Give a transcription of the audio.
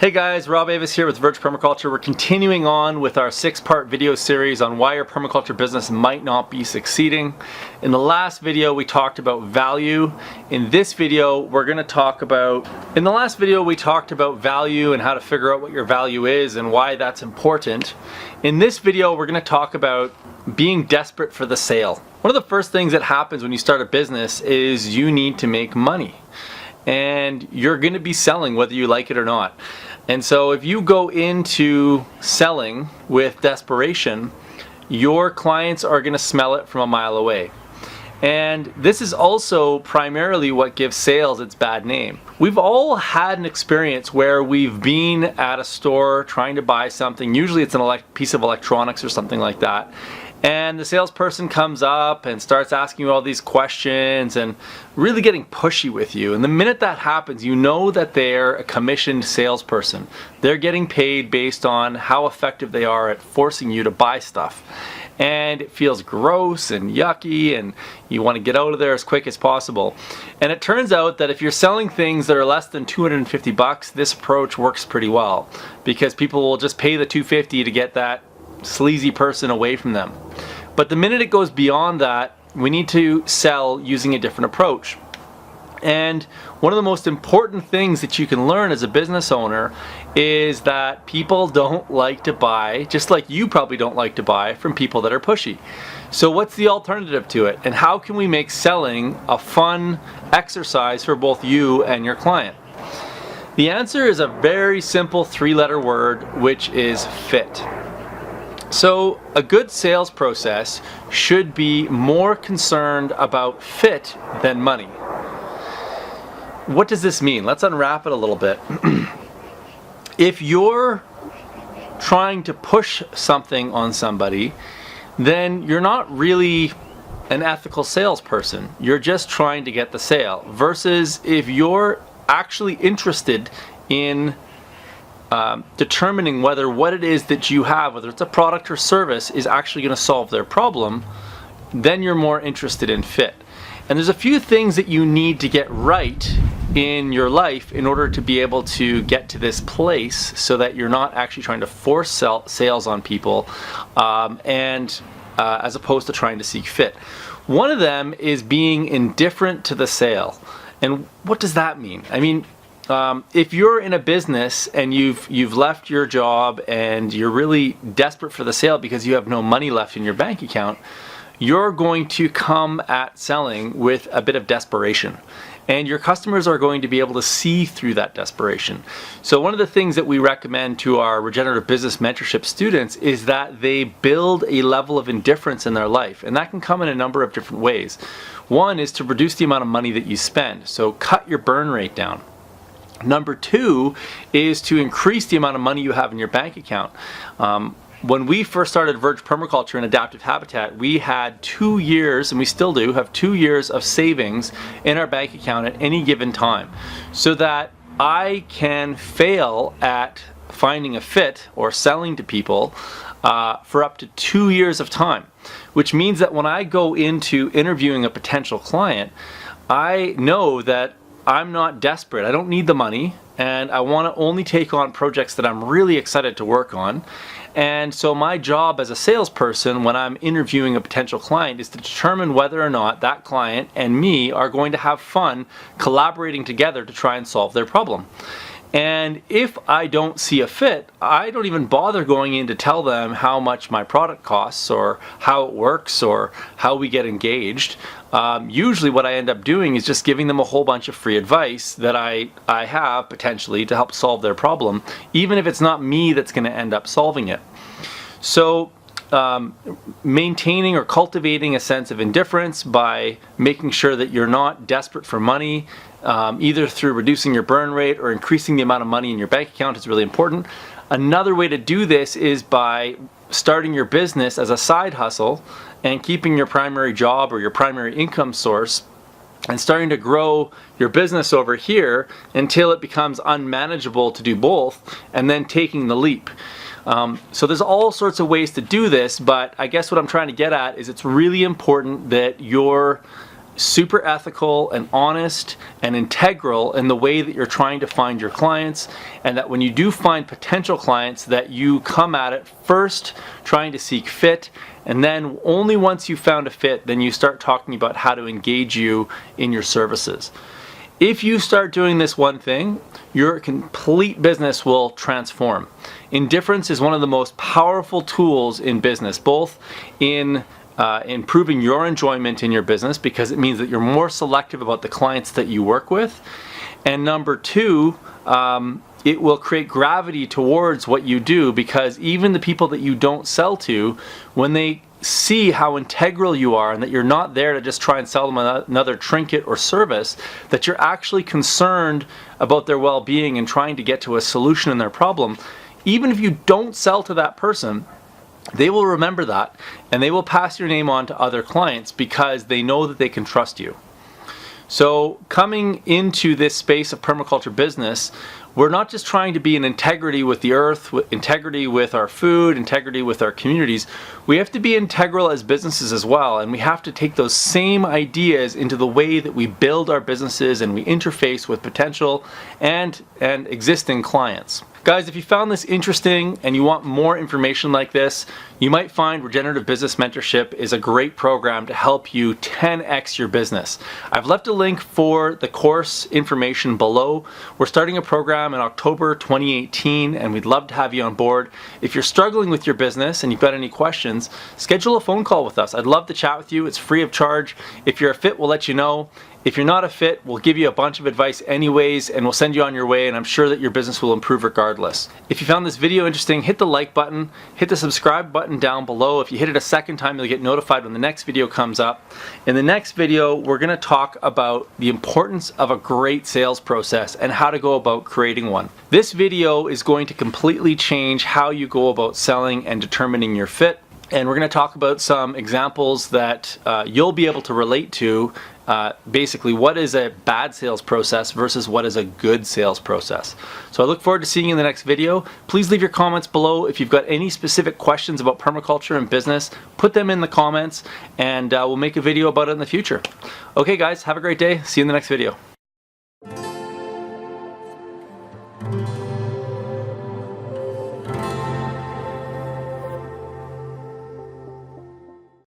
Hey guys, Rob Avis here with Verge Permaculture. We're continuing on with our 6-part video series on why your permaculture business might not be succeeding. In the last video we talked about value. In this video we're going to talk about, in the last video we talked about value and how to figure out what your value is and why that's important. In this video we're going to talk about being desperate for the sale. One of the first things that happens when you start a business is you need to make money. And you're going to be selling whether you like it or not. And so if you go into selling with desperation, your clients are going to smell it from a mile away. And this is also primarily what gives sales its bad name. We've all had an experience where we've been at a store trying to buy something. Usually it's an piece of electronics or something like that. And the salesperson comes up and starts asking you all these questions and really getting pushy with you. And the minute that happens, you know that they're a commissioned salesperson. They're getting paid based on how effective they are at forcing you to buy stuff. And it feels gross and yucky and you want to get out of there as quick as possible. And it turns out that if you're selling things that are less than 250 bucks, this approach works pretty well because people will just pay the 250 to get that sleazy person away from them. But the minute it goes beyond that, we need to sell using a different approach. And one of the most important things that you can learn as a business owner is that people don't like to buy, just like you probably don't like to buy, from people that are pushy. So what's the alternative to it? And how can we make selling a fun exercise for both you and your client? The answer is a very simple 3-letter word, which is fit. So a good sales process should be more concerned about fit than money. What does this mean? Let's unwrap it a little bit. If you're trying to push something on somebody, then you're not really an ethical salesperson. You're just trying to get the sale. Versus if you're actually interested in determining whether what it is that you have, whether it's a product or service, is actually going to solve their problem, then you're more interested in fit. And there's a few things that you need to get right in your life in order to be able to get to this place so that you're not actually trying to force sales on people as opposed to trying to seek fit. One of them is being indifferent to the sale. And what does that mean? I mean, if you're in a business and you've left your job and you're really desperate for the sale because you have no money left in your bank account, you're going to come at selling with a bit of desperation. And your customers are going to be able to see through that desperation. So one of the things that we recommend to our regenerative business mentorship students is that they build a level of indifference in their life. And that can come in a number of different ways. One is to reduce the amount of money that you spend. So cut your burn rate down. Number 2 is to increase the amount of money you have in your bank account. When we first started Verge Permaculture and Adaptive Habitat, we had 2 years, and we still do, have 2 years of savings in our bank account at any given time, so that I can fail at finding a fit or selling to people for up to 2 years of time, which means that when I go into interviewing a potential client, I know that I'm not desperate. I don't need the money, and I want to only take on projects that I'm really excited to work on. And so my job as a salesperson when I'm interviewing a potential client is to determine whether or not that client and me are going to have fun collaborating together to try and solve their problem. And if I don't see a fit, I don't even bother going in to tell them how much my product costs or how it works or how we get engaged. Usually what I end up doing is just giving them a whole bunch of free advice that I have potentially to help solve their problem, even if it's not me that's going to end up solving it. So maintaining or cultivating a sense of indifference by making sure that you're not desperate for money, either through reducing your burn rate or increasing the amount of money in your bank account, is really important. Another way to do this is by starting your business as a side hustle and keeping your primary job or your primary income source and starting to grow your business over here until it becomes unmanageable to do both, and then taking the leap. So there's all sorts of ways to do this, but I guess what I'm trying to get at is it's really important that you're super ethical and honest and integral in the way that you're trying to find your clients, and that when you do find potential clients, that you come at it first trying to seek fit, and then only once you found a fit, then you start talking about how to engage you in your services. If you start doing this one thing, your complete business will transform. Indifference is one of the most powerful tools in business, both in improving your enjoyment in your business, because it means that you're more selective about the clients that you work with, and number two, it will create gravity towards what you do, because even the people that you don't sell to, when they see how integral you are and that you're not there to just try and sell them another trinket or service, that you're actually concerned about their well-being and trying to get to a solution in their problem, even if you don't sell to that person, they will remember that and they will pass your name on to other clients because they know that they can trust you. So coming into this space of permaculture business, we're not just trying to be in integrity with the earth, integrity with our food, integrity with our communities. We have to be integral as businesses as well, and we have to take those same ideas into the way that we build our businesses and we interface with potential and existing clients. Guys, if you found this interesting and you want more information like this, you might find Regenerative Business Mentorship is a great program to help you 10x your business. I've left a link for the course information below. We're starting a program in October 2018 and we'd love to have you on board. If you're struggling with your business and you've got any questions, schedule a phone call with us. I'd love to chat with you. It's free of charge. If you're a fit, we'll let you know. If you're not a fit, we'll give you a bunch of advice anyways, and we'll send you on your way, and I'm sure that your business will improve regardless. If you found this video interesting, hit the like button, hit the subscribe button down below. If you hit it a second time, you'll get notified when the next video comes up. In the next video, we're gonna talk about the importance of a great sales process and how to go about creating one. This video is going to completely change how you go about selling and determining your fit. And we're going to talk about some examples that you'll be able to relate to. Basically, what is a bad sales process versus what is a good sales process. So I look forward to seeing you in the next video. Please leave your comments below. If you've got any specific questions about permaculture and business, put them in the comments and we'll make a video about it in the future. Okay guys, have a great day. See you in the next video.